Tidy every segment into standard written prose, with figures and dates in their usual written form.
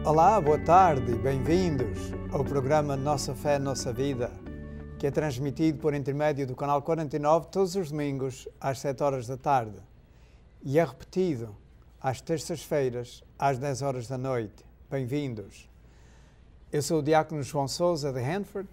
Olá, boa tarde e bem-vindos ao programa Nossa Fé, Nossa Vida, que é transmitido por intermédio do canal 49 todos os domingos às 7 horas da tarde e é repetido às terças-feiras às 10 horas da noite. Bem-vindos. Eu sou o diácono João Sousa de Hanford,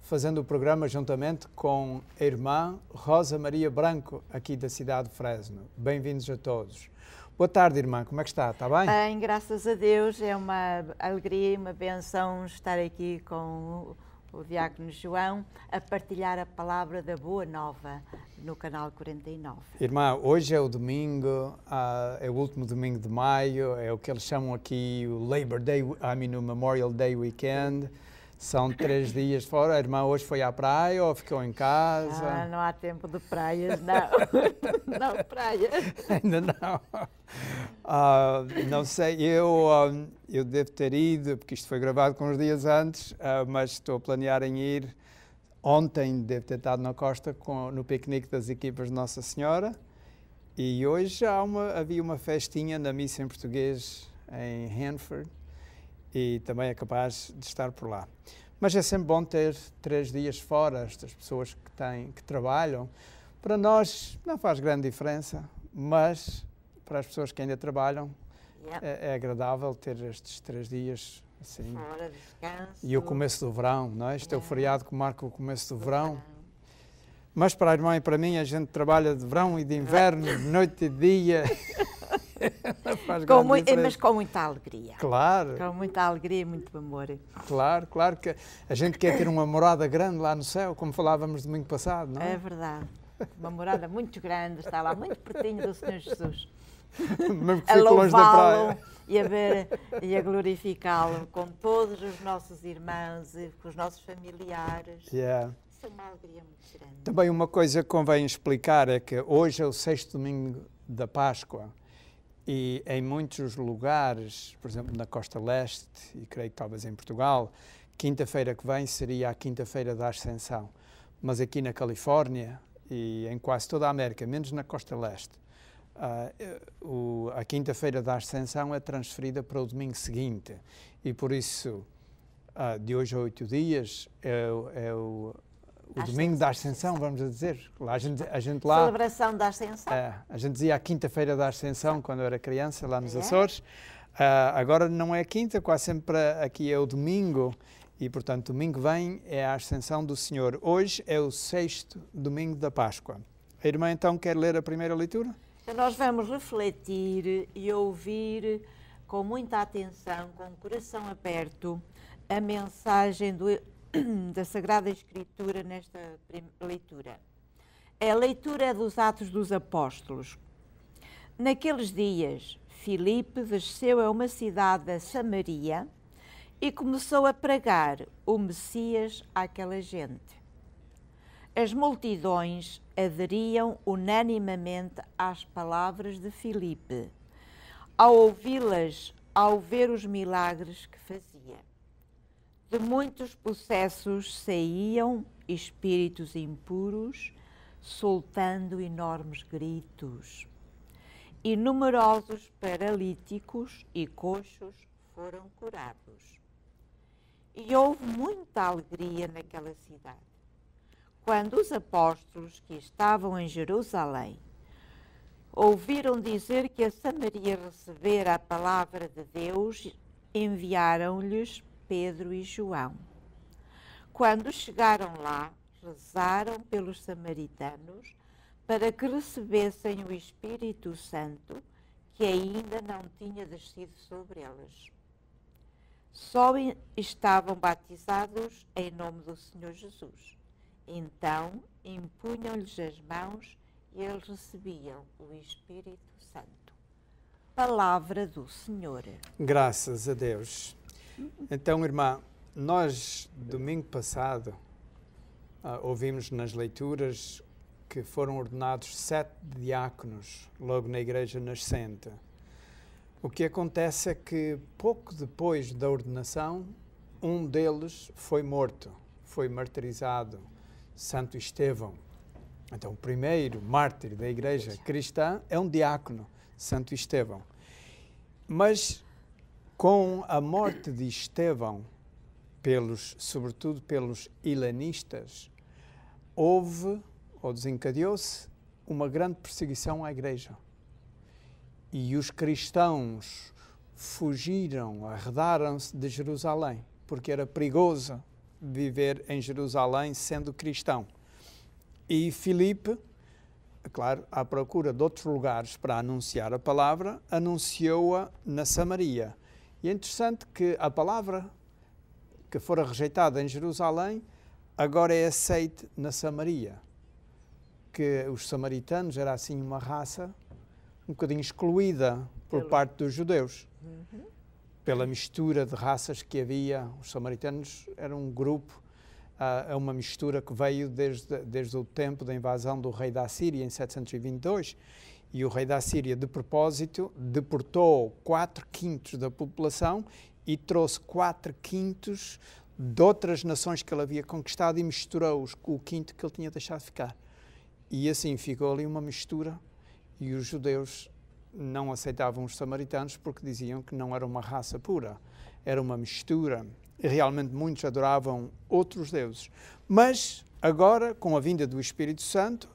fazendo o programa juntamente com a irmã Rosa Maria Branco, aqui da cidade de Fresno. Bem-vindos a todos. Boa tarde, irmã. Como é que está? Está bem? Bem, graças a Deus. É uma alegria e uma benção estar aqui com o diácono João a partilhar a palavra da Boa Nova no canal 49. Irmã, hoje é o domingo, é o último domingo de maio, é o que eles chamam aqui o Labor Day, o Memorial Day Weekend. São 3 dias fora. A irmã hoje foi à praia ou ficou em casa? Não há tempo de praias, não. Não, praia. Ainda não. Não sei, eu devo ter ido, porque isto foi gravado com uns dias antes, mas estou a planear em ir. Ontem devo ter estado na costa no piquenique das equipas de Nossa Senhora e hoje havia uma festinha na missa em português em Hanford e também é capaz de estar por lá. Mas é sempre bom ter 3 dias fora, estas pessoas que trabalham. Para nós não faz grande diferença, mas para as pessoas que ainda trabalham é agradável ter estes 3 dias assim. Fora, descanso. E o começo do verão, não é? Este é o feriado que marca o começo do verão. Mas para a irmã e para mim, a gente trabalha de verão e de inverno, de noite e de dia. Mas com muita alegria. Claro. Com muita alegria e muito amor. Claro, claro que a gente quer ter uma morada grande lá no céu, como falávamos domingo passado, não é? É verdade. Uma morada muito grande, está lá muito pertinho do Senhor Jesus. A louvá-lo e a glorificá-lo com todos os nossos irmãos e com os nossos familiares. Yeah. Isso é uma alegria muito grande. Também uma coisa que convém explicar é que hoje é o 6º domingo da Páscoa e em muitos lugares, por exemplo na Costa Leste e creio que talvez em Portugal, quinta-feira que vem seria a quinta-feira da Ascensão. Mas aqui na Califórnia e em quase toda a América, menos na Costa Leste, a quinta-feira da Ascensão é transferida para o domingo seguinte e por isso de hoje a 8 dias é o domingo da Ascensão, vamos dizer. A gente lá, celebração da Ascensão. A gente dizia a quinta-feira da Ascensão quando eu era criança, lá nos Açores. Agora não é quinta, quase sempre aqui é o domingo. E, portanto, domingo vem é a Ascensão do Senhor. Hoje é o 6º domingo da Páscoa. A irmã, então, quer ler a primeira leitura? Então, nós vamos refletir e ouvir com muita atenção, com o coração aberto, a mensagem da Sagrada Escritura nesta leitura. A leitura é dos Atos dos Apóstolos. Naqueles dias, Filipe desceu a uma cidade da Samaria e começou a pregar o Messias àquela gente. As multidões aderiam unanimemente às palavras de Filipe, ao ouvi-las, ao ver os milagres que fazia. De muitos possessos saíam espíritos impuros, soltando enormes gritos. E numerosos paralíticos e coxos foram curados. E houve muita alegria naquela cidade. Quando os apóstolos que estavam em Jerusalém ouviram dizer que a Samaria recebera a palavra de Deus, enviaram-lhes Pedro e João. Quando chegaram lá, rezaram pelos samaritanos para que recebessem o Espírito Santo, que ainda não tinha descido sobre eles. Só estavam batizados em nome do Senhor Jesus. Então, impunham-lhes as mãos e eles recebiam o Espírito Santo. Palavra do Senhor. Graças a Deus. Então, irmã, nós, domingo passado, ouvimos nas leituras que foram ordenados 7 diáconos logo na Igreja Nascente. O que acontece é que, pouco depois da ordenação, um deles foi morto, foi martirizado, Santo Estevão. Então, o primeiro mártir da Igreja cristã é um diácono, Santo Estevão. Mas Com a morte de Estevão, sobretudo pelos helenistas, houve, ou desencadeou-se, uma grande perseguição à igreja. E os cristãos fugiram, arredaram-se de Jerusalém, porque era perigoso viver em Jerusalém sendo cristão. E Filipe, claro, à procura de outros lugares para anunciar a palavra, anunciou-a na Samaria. E é interessante que a palavra que fora rejeitada em Jerusalém agora é aceite na Samaria. Que os samaritanos era assim uma raça um bocadinho excluída por parte dos judeus. Pela mistura de raças que havia. Os samaritanos eram um grupo, é uma mistura que veio desde o tempo da invasão do rei da Síria em 722, e o rei da Síria, de propósito, deportou 4/5 da população e trouxe 4/5 de outras nações que ele havia conquistado e misturou-os com o 5º que ele tinha deixado ficar. E assim ficou ali uma mistura, e os judeus não aceitavam os samaritanos porque diziam que não era uma raça pura, era uma mistura. E realmente muitos adoravam outros deuses. Mas agora, com a vinda do Espírito Santo,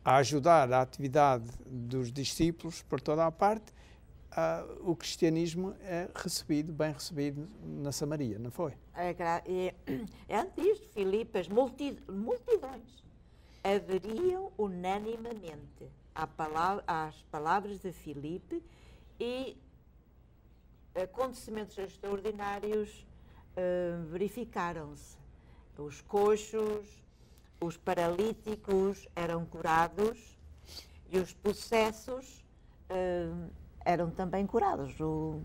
a ajudar a atividade dos discípulos por toda a parte, o cristianismo é bem recebido na Samaria, não foi? Antes de Filipe, as multidões aderiam unanimemente às palavras de Filipe, e acontecimentos extraordinários verificaram-se. Os coxos, os paralíticos eram curados e os possessos eram também curados. O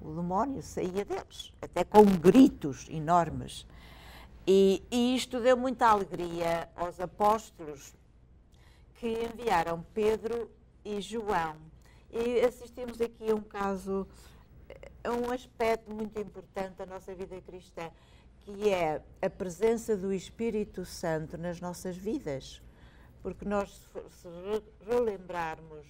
demónio saía deles, até com gritos enormes. E isto deu muita alegria aos apóstolos, que enviaram Pedro e João. E assistimos aqui a um caso, a um aspecto muito importante da nossa vida cristã, que é a presença do Espírito Santo nas nossas vidas. Porque nós, se relembrarmos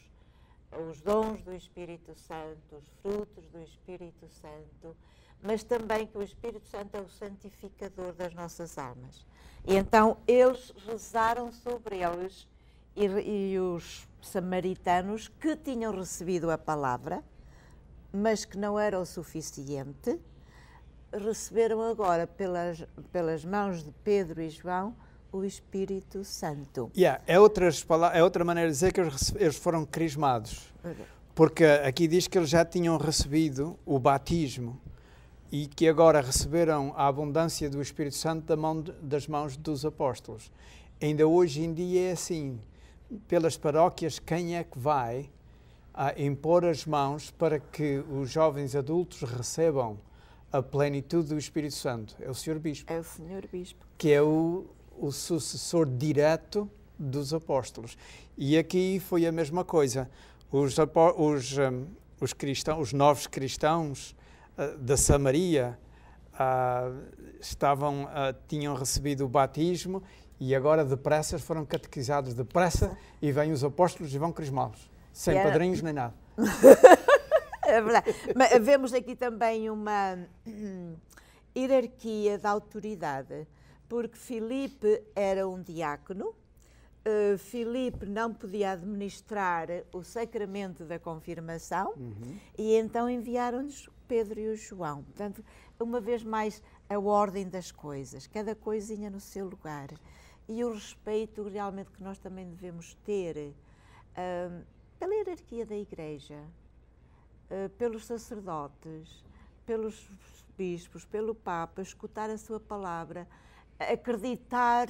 os dons do Espírito Santo, os frutos do Espírito Santo, mas também que o Espírito Santo é o santificador das nossas almas. E então eles rezaram sobre eles, e os samaritanos que tinham recebido a palavra, mas que não era o suficiente, receberam agora pelas mãos de Pedro e João o Espírito Santo. É outra maneira de dizer que eles foram crismados. Porque aqui diz que eles já tinham recebido o batismo e que agora receberam a abundância do Espírito Santo das mãos dos apóstolos. Ainda hoje em dia é assim. Pelas paróquias, quem é que vai impor as mãos para que os jovens adultos recebam a plenitude do Espírito Santo? É o Senhor Bispo. É o Senhor Bispo. Que é o sucessor direto dos apóstolos. E aqui foi a mesma coisa. Os novos cristãos da Samaria tinham recebido o batismo e agora depressa foram catequizados depressa, e vêm os apóstolos e vão crismá-los, sem padrinhos nem nada. É verdade. Mas vemos aqui também uma hierarquia da autoridade, porque Filipe era um diácono, Filipe não podia administrar o sacramento da confirmação, e então enviaram-lhes Pedro e o João. Portanto, uma vez mais, a ordem das coisas, cada coisinha no seu lugar. E o respeito realmente que nós também devemos ter pela hierarquia da Igreja, pelos sacerdotes, pelos bispos, pelo Papa, escutar a sua palavra, acreditar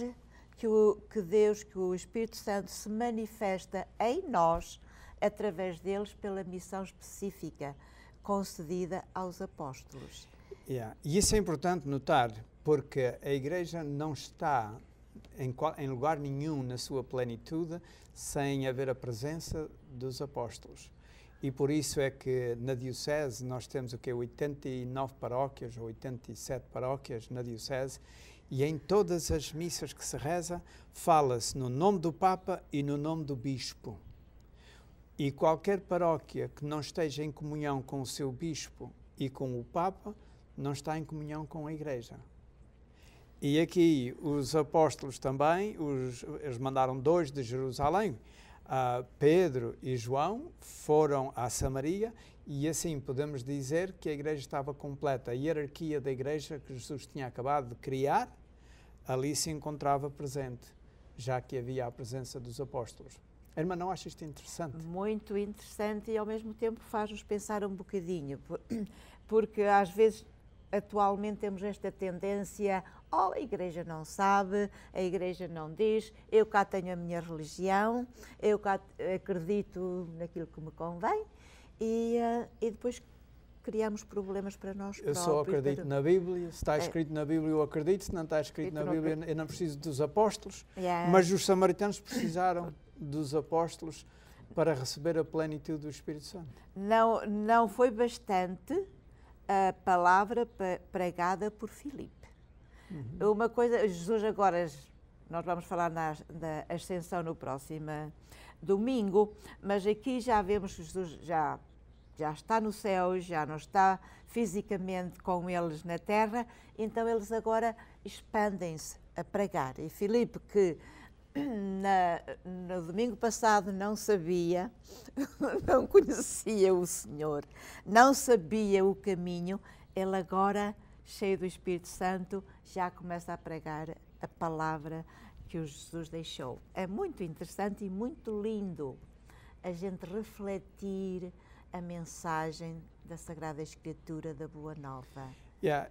que Deus, que o Espírito Santo se manifesta em nós, através deles, pela missão específica concedida aos apóstolos. E isso é importante notar, porque a Igreja não está em lugar nenhum na sua plenitude sem haver a presença dos apóstolos. E por isso é que na Diocese nós temos 89 paróquias ou 87 paróquias na Diocese, e em todas as missas que se reza fala-se no nome do Papa e no nome do Bispo. E qualquer paróquia que não esteja em comunhão com o seu Bispo e com o Papa não está em comunhão com a Igreja. E aqui os apóstolos também, eles mandaram 2 de Jerusalém, Pedro e João, foram a Samaria, e assim podemos dizer que a Igreja estava completa. A hierarquia da Igreja que Jesus tinha acabado de criar, ali se encontrava presente, já que havia a presença dos apóstolos. Irmã, não acha isto interessante? Muito interessante, e ao mesmo tempo faz-nos pensar um bocadinho, porque às vezes atualmente temos esta tendência, a Igreja não sabe, a Igreja não diz, eu cá tenho a minha religião, eu cá acredito naquilo que me convém, e depois criamos problemas para nós próprios. Eu só acredito na Bíblia, se está escrito na Bíblia eu acredito, se não está escrito na Bíblia eu não preciso dos apóstolos, mas os samaritanos precisaram dos apóstolos para receber a plenitude do Espírito Santo. Não foi bastante a palavra pregada por Filipe. Uma coisa, Jesus agora, nós vamos falar da ascensão no próximo domingo, mas aqui já vemos que Jesus já está no céu, já não está fisicamente com eles na terra, então eles agora expandem-se a pregar. E Filipe, que no domingo passado não sabia, não conhecia o Senhor, não sabia o caminho, ele agora, cheio do Espírito Santo, já começa a pregar a palavra que o Jesus deixou. É muito interessante e muito lindo a gente refletir a mensagem da Sagrada Escritura da Boa Nova.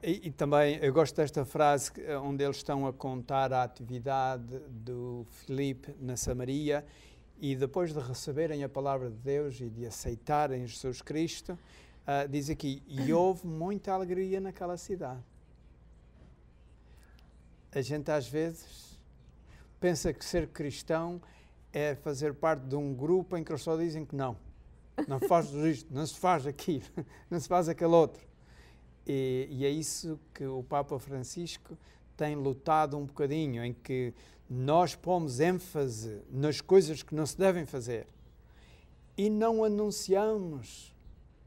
E também eu gosto desta frase onde eles estão a contar a atividade do Filipe na Samaria, e depois de receberem a palavra de Deus e de aceitarem Jesus Cristo, diz aqui, e houve muita alegria naquela cidade. A gente às vezes pensa que ser cristão é fazer parte de um grupo em que eles só dizem que não faz isto, não se faz aquilo, não se faz aquele outro. E é isso que o Papa Francisco tem lutado um bocadinho, em que nós pomos ênfase nas coisas que não se devem fazer e não anunciamos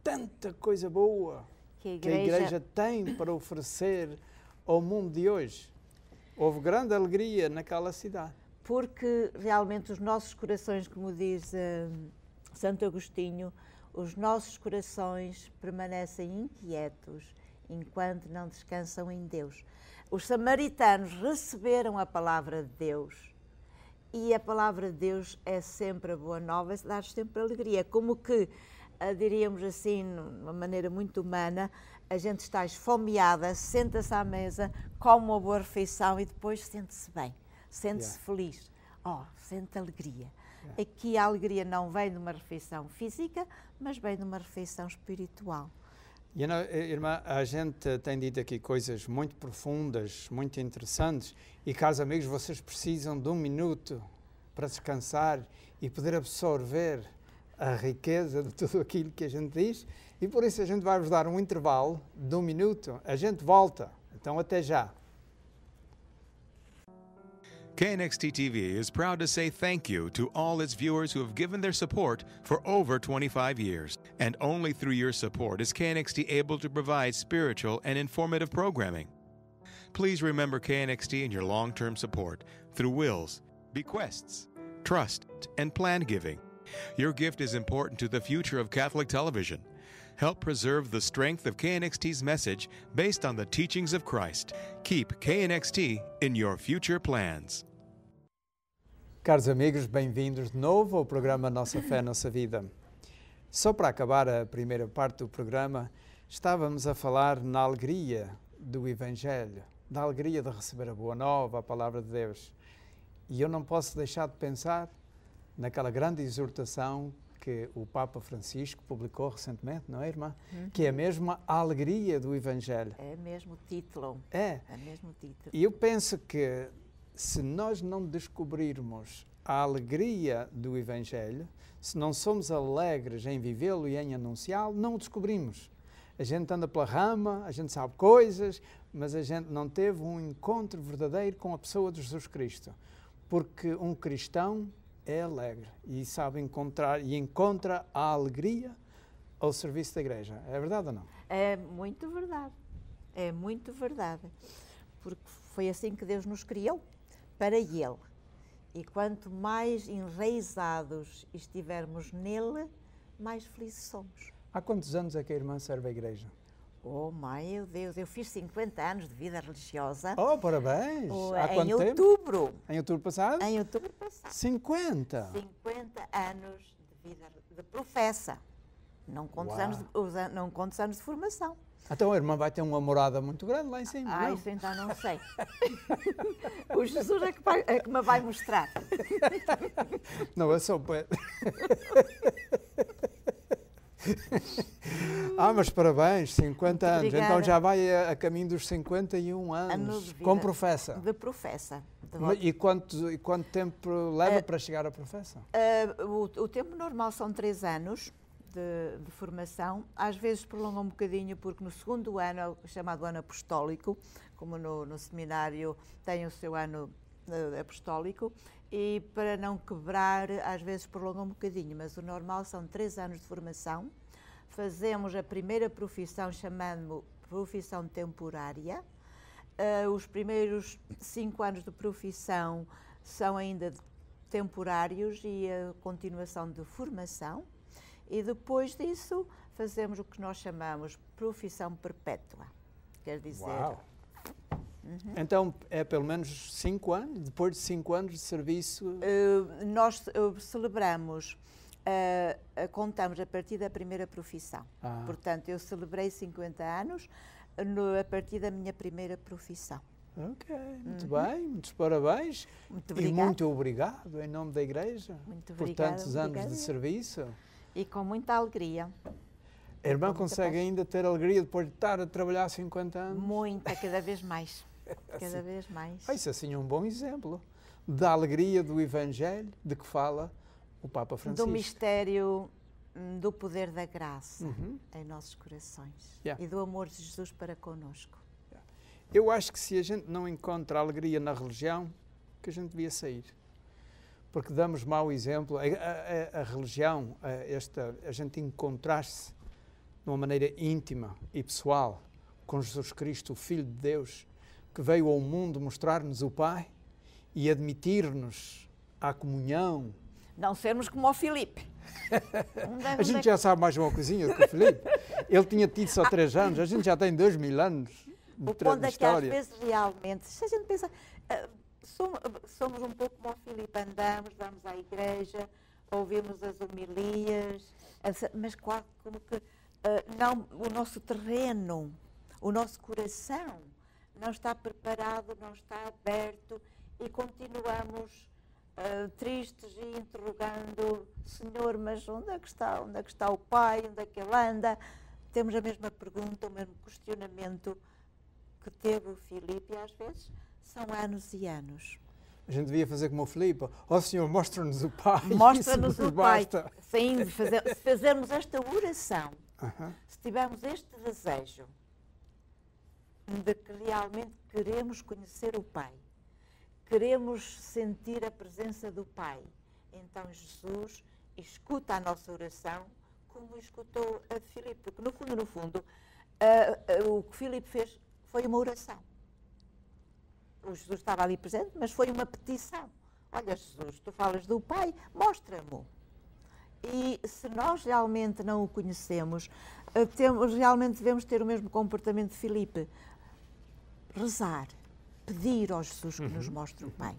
tanta coisa boa que a Igreja tem para oferecer ao mundo de hoje. Houve grande alegria naquela cidade. Porque realmente os nossos corações, como diz Santo Agostinho, os nossos corações permanecem inquietos enquanto não descansam em Deus. Os samaritanos receberam a palavra de Deus, e a palavra de Deus é sempre a boa nova, dá sempre alegria. Como que, diríamos assim, de uma maneira muito humana, a gente está esfomeada, senta-se à mesa, come uma boa refeição e depois sente-se bem, sente-se feliz, sente alegria. Aqui a alegria não vem de uma refeição física, mas vem de uma refeição espiritual. Irmã, a gente tem dito aqui coisas muito profundas, muito interessantes, e caros amigos, vocês precisam de um minuto para descansar e poder absorver a riqueza de tudo aquilo que a gente diz, e por isso a gente vai vos dar um intervalo de um minuto, a gente volta, então até já. KNXT TV is proud to say thank you to all its viewers who have given their support for over 25 years. And only through your support is KNXT able to provide spiritual and informative programming. Please remember KNXT in your long-term support through wills, bequests, trust, and plan giving. Your gift is important to the future of Catholic television. Help preserve the strength of KNXT's message based on the teachings of Christ. Keep KNXT in your future plans. Caros amigos, bem-vindos de novo ao programa Nossa Fé, Nossa Vida. Só para acabar a primeira parte do programa, estávamos a falar na alegria do Evangelho, da alegria de receber a Boa Nova, a Palavra de Deus. E eu não posso deixar de pensar naquela grande exortação que o Papa Francisco publicou recentemente, não é, irmã? Que é mesmo a alegria do Evangelho. É mesmo o título. É mesmo o título. E eu penso que se nós não descobrirmos a alegria do Evangelho, se não somos alegres em vivê-lo e em anunciá-lo, não o descobrimos. A gente anda pela rama, a gente sabe coisas, mas a gente não teve um encontro verdadeiro com a pessoa de Jesus Cristo. Porque um cristão é alegre e sabe encontrar e encontra a alegria ao serviço da Igreja. É verdade ou não? É muito verdade. É muito verdade. Porque foi assim que Deus nos criou, para Ele. E quanto mais enraizados estivermos nele, mais felizes somos. Há quantos anos é que a irmã serve a igreja? Oh, meu Deus, eu fiz 50 anos de vida religiosa. Oh, parabéns! Há Em quanto tempo? outubro. Em outubro passado? Em outubro passado. 50? 50 anos de vida de professa. Não conto os anos de formação. Então a irmã vai ter uma morada muito grande lá em cima. Ah, não? isso então não sei. O Jesus é que me vai mostrar. Não, eu sou... mas parabéns, 50 anos. Obrigada. Então já vai a caminho dos 51 anos. de vida. Com professa. De professa. E quanto tempo leva para chegar à professa? O tempo normal são 3 anos de formação. Às vezes prolonga um bocadinho, porque no segundo ano, chamado ano apostólico, como no seminário tem o seu ano apostólico, e para não quebrar, às vezes prolonga um bocadinho, mas o normal são 3 anos de formação. Fazemos a primeira profissão, chamando profissão temporária. Os primeiros 5 anos de profissão são ainda temporários e a continuação de formação. E depois disso fazemos o que nós chamamos profissão perpétua. Quer dizer... Uau. Então é pelo menos 5 anos? Depois de 5 anos de serviço? Nós celebramos, contamos a partir da primeira profissão. Portanto, eu celebrei 50 anos a partir da minha primeira profissão. Ok, muito bem, muitos parabéns. Muito e muito obrigado em nome da Igreja muito por obrigada, tantos anos de serviço. E com muita alegria. A irmã consegue ainda ter alegria depois de estar a trabalhar há 50 anos? Muita, cada vez mais. Cada vez mais. Isso assim é um bom exemplo da alegria do Evangelho de que fala o Papa Francisco. Do mistério do poder da graça em nossos corações e do amor de Jesus para connosco. Eu acho que se a gente não encontra alegria na religião, que a gente devia sair. Porque damos mau exemplo. A religião, a gente encontrar-se de uma maneira íntima e pessoal com Jesus Cristo, o Filho de Deus, que veio ao mundo mostrar-nos o Pai e admitir-nos à comunhão. Não sermos como o Filipe. A gente já sabe mais uma coisinha do que o Filipe. Ele tinha tido só 3 anos, a gente já tem 2000 anos de o ponto é que às história. vezes realmente, se a gente pensa, somos um pouco como o Filipe, andamos, vamos à igreja, ouvimos as homilias, mas quase como que não, o nosso terreno, o nosso coração não está preparado, não está aberto e continuamos tristes e interrogando, Senhor, mas onde é que está o Pai, onde é que Ele anda? Temos a mesma pergunta, o mesmo questionamento que teve o Filipe e às vezes são anos e anos. A gente devia fazer como o Filipe. Senhor, mostra-nos o Pai. Mostra-nos o Pai. Basta. Sim, se fazermos esta oração, se tivermos este desejo de que realmente queremos conhecer o Pai, queremos sentir a presença do Pai, então Jesus escuta a nossa oração como escutou a de Filipe, porque no fundo, o que Filipe fez foi uma oração. O Jesus estava ali presente, mas foi uma petição. Olha, Jesus, tu falas do Pai, mostra-me. E se nós realmente não o conhecemos, realmente devemos ter o mesmo comportamento de Filipe. Rezar, pedir ao Jesus que nos mostre o Pai.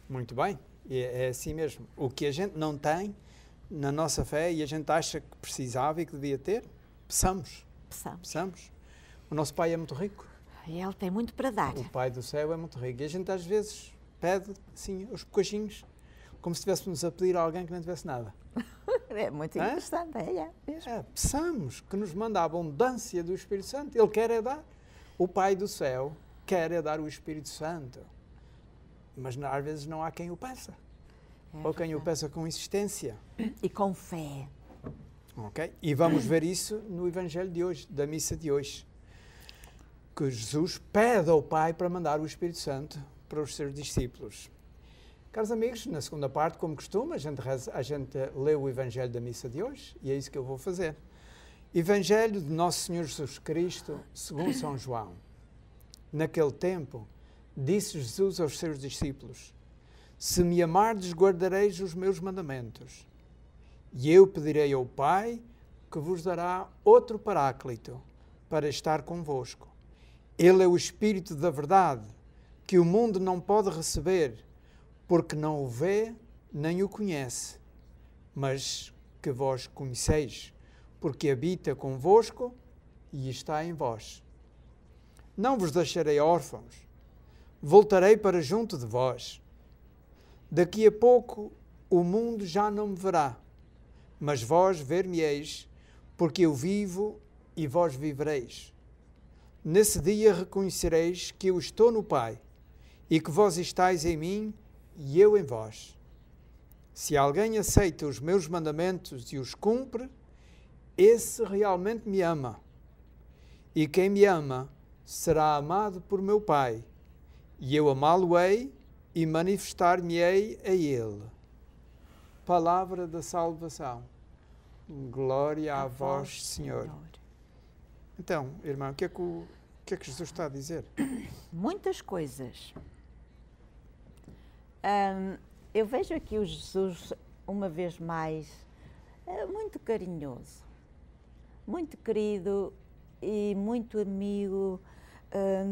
Muito bem, é assim mesmo. O que a gente não tem na nossa fé e a gente acha que precisava e que devia ter, peçamos. O nosso Pai é muito rico. E Ele tem muito para dar. O Pai do céu é muito rico. E a gente às vezes pede, assim, os bocadinhos, como se estivéssemos a pedir a alguém que não tivesse nada. É muito interessante, Peçamos que nos manda a abundância do Espírito Santo. Ele quer é dar. O Pai do céu quer é dar o Espírito Santo. Mas às vezes não há quem o peça. Ou quem o peça com insistência. E com fé. Ok? E vamos ver isso no Evangelho de hoje, da missa de hoje. Que Jesus pede ao Pai para mandar o Espírito Santo para os seus discípulos. Caros amigos, na segunda parte, como costume, a gente lê o Evangelho da missa de hoje e é isso que eu vou fazer. Evangelho de Nosso Senhor Jesus Cristo, segundo São João. Naquele tempo, disse Jesus aos seus discípulos: Se me amardes, guardareis os meus mandamentos. E eu pedirei ao Pai que vos dará outro Paráclito para estar convosco. Ele é o Espírito da verdade, que o mundo não pode receber, porque não o vê nem o conhece, mas que vós conheceis, porque habita convosco e está em vós. Não vos deixarei órfãos, voltarei para junto de vós. Daqui a pouco o mundo já não me verá, mas vós ver-me-eis, porque eu vivo e vós vivereis. Nesse dia reconhecereis que eu estou no Pai, e que vós estáis em mim e eu em vós. Se alguém aceita os meus mandamentos e os cumpre, esse realmente me ama. E quem me ama será amado por meu Pai, e eu amá-lo-ei e manifestar-me-ei a ele. Palavra da salvação. Glória a vós, Senhor. Então, irmão, o que é que Jesus está a dizer? Muitas coisas. Eu vejo aqui o Jesus, uma vez mais, muito carinhoso, muito querido e muito amigo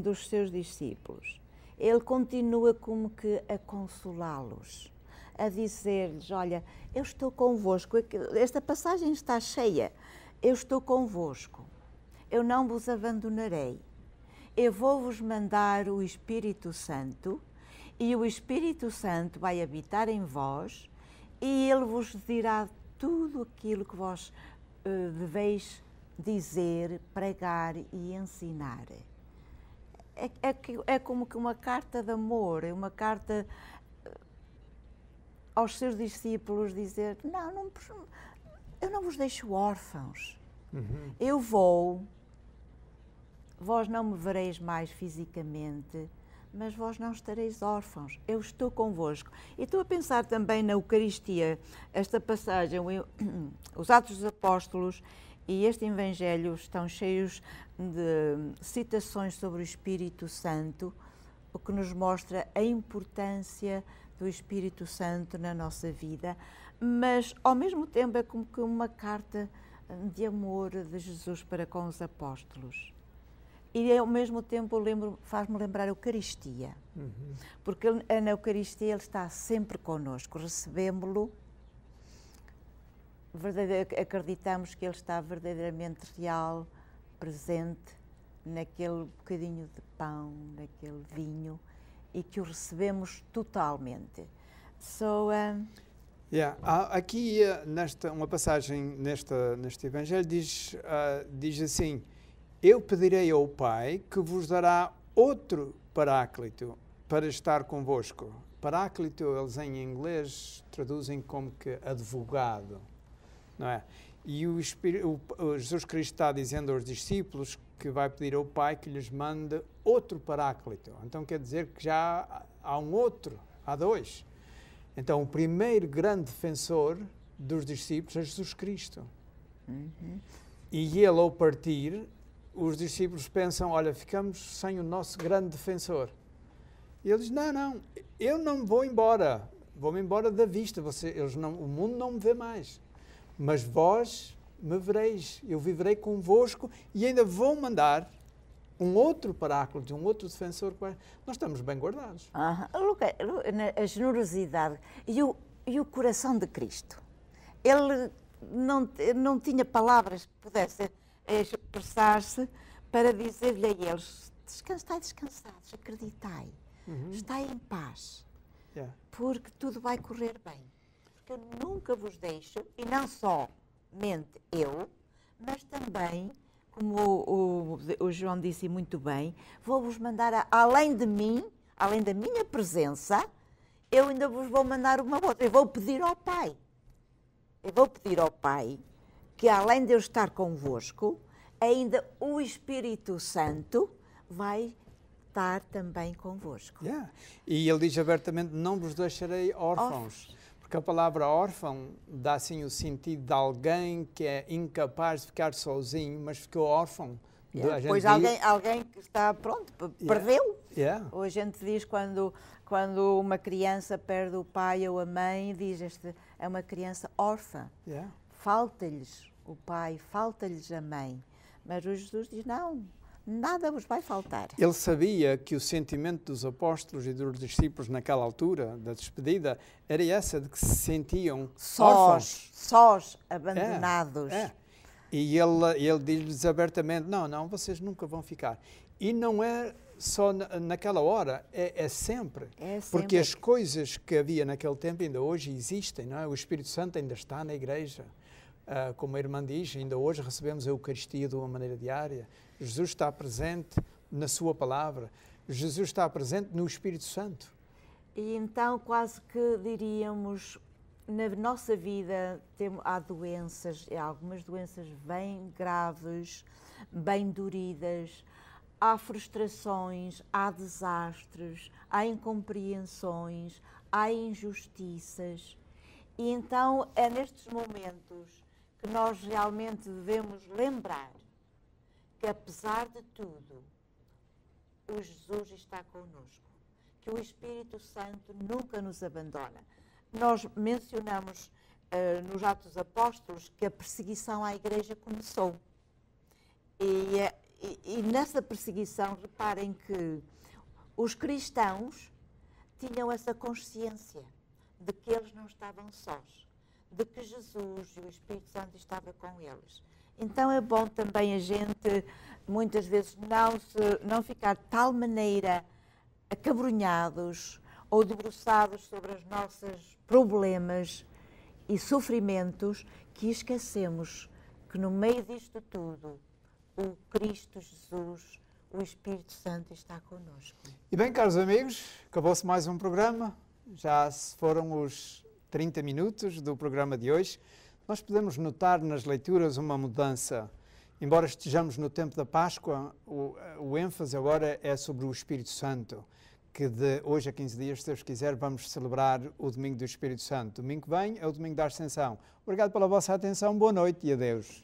dos seus discípulos. Ele continua como que a consolá-los, a dizer-lhes: olha, eu estou convosco, esta passagem está cheia, eu estou convosco, eu não vos abandonarei, eu vou-vos mandar o Espírito Santo, e o Espírito Santo vai habitar em vós, e ele vos dirá tudo aquilo que vós deveis dizer, pregar e ensinar. É como que uma carta de amor, é uma carta aos seus discípulos, dizer: eu não vos deixo órfãos. Eu vou, vós não me vereis mais fisicamente, mas vós não estareis órfãos, eu estou convosco. E estou a pensar também na Eucaristia, esta passagem, os Atos dos Apóstolos e este Evangelho estão cheios de citações sobre o Espírito Santo, o que nos mostra a importância do Espírito Santo na nossa vida, mas ao mesmo tempo é como que uma carta de amor de Jesus para com os apóstolos. E ao mesmo tempo faz-me lembrar a Eucaristia, porque na Eucaristia ele está sempre connosco, recebemos-lo, acreditamos que ele está verdadeiramente real, presente naquele bocadinho de pão, naquele vinho, e que o recebemos totalmente. Aqui, uma passagem neste Evangelho diz assim: eu pedirei ao Pai que vos dará outro Paráclito para estar convosco. Paráclito, eles em inglês traduzem como que advogado, não é? E o Jesus Cristo está dizendo aos discípulos que vai pedir ao Pai que lhes mande outro Paráclito. Então quer dizer que já há um outro, há dois. Então o primeiro grande defensor dos discípulos é Jesus Cristo. E ele, ao partir, os discípulos pensam: olha, ficamos sem o nosso grande defensor. E ele diz: não, eu não me vou embora, vou-me embora da vista, o mundo não me vê mais, mas vós me vereis, eu viverei convosco e ainda vou mandar um outro Paráclito, um outro defensor. Nós estamos bem guardados. A generosidade e o coração de Cristo. Ele não tinha palavras que pudessem expressar-se para dizer-lhe a eles: estai descansados, acreditai, estai em paz, porque tudo vai correr bem. Porque eu nunca vos deixo, e não somente eu, mas também, como o João disse muito bem, vou-vos mandar, além de mim, além da minha presença, eu ainda vos vou mandar uma outra. Eu vou pedir ao Pai que, além de eu estar convosco, ainda o Espírito Santo vai estar também convosco. E ele diz abertamente: não vos deixarei órfãos. Porque a palavra órfão dá assim o sentido de alguém que é incapaz de ficar sozinho, mas ficou órfão. Pois alguém que está pronto, perdeu. Hoje a gente diz quando uma criança perde o pai ou a mãe, diz é uma criança órfã. Falta-lhes o pai, falta-lhes a mãe. Mas o Jesus diz, não, nada vos vai faltar. Ele sabia que o sentimento dos apóstolos e dos discípulos naquela altura da despedida era essa de que se sentiam sós, abandonados. E ele diz-lhes abertamente, não, vocês nunca vão ficar. E não é só naquela hora, é sempre. Porque as coisas que havia naquele tempo ainda hoje existem, não é? O Espírito Santo ainda está na igreja. Como a irmã diz, ainda hoje recebemos a Eucaristia de uma maneira diária. Jesus está presente na sua palavra. Jesus está presente no Espírito Santo. E então quase que diríamos, na nossa vida há doenças, algumas doenças bem graves, bem doridas, há frustrações, há desastres, há incompreensões, há injustiças. E então é nestes momentos que nós realmente devemos lembrar que, apesar de tudo, o Jesus está connosco, que o Espírito Santo nunca nos abandona. Nós mencionamos nos Atos dos Apóstolos que a perseguição à Igreja começou. E nessa perseguição, reparem que os cristãos tinham essa consciência de que eles não estavam sós, de que Jesus e o Espírito Santo estavam com eles. Então é bom também a gente, muitas vezes, não ficar de tal maneira acabrunhados ou debruçados sobre os nossos problemas e sofrimentos que esquecemos que no meio disto tudo o Cristo Jesus, o Espírito Santo está connosco. E bem, caros amigos, acabou-se mais um programa. Já se foram os 30 minutos do programa de hoje. Nós podemos notar nas leituras uma mudança. Embora estejamos no tempo da Páscoa, o ênfase agora é sobre o Espírito Santo, que de hoje a 15 dias, se Deus quiser, vamos celebrar o Domingo do Espírito Santo. Domingo que vem é o Domingo da Ascensão. Obrigado pela vossa atenção, boa noite e adeus.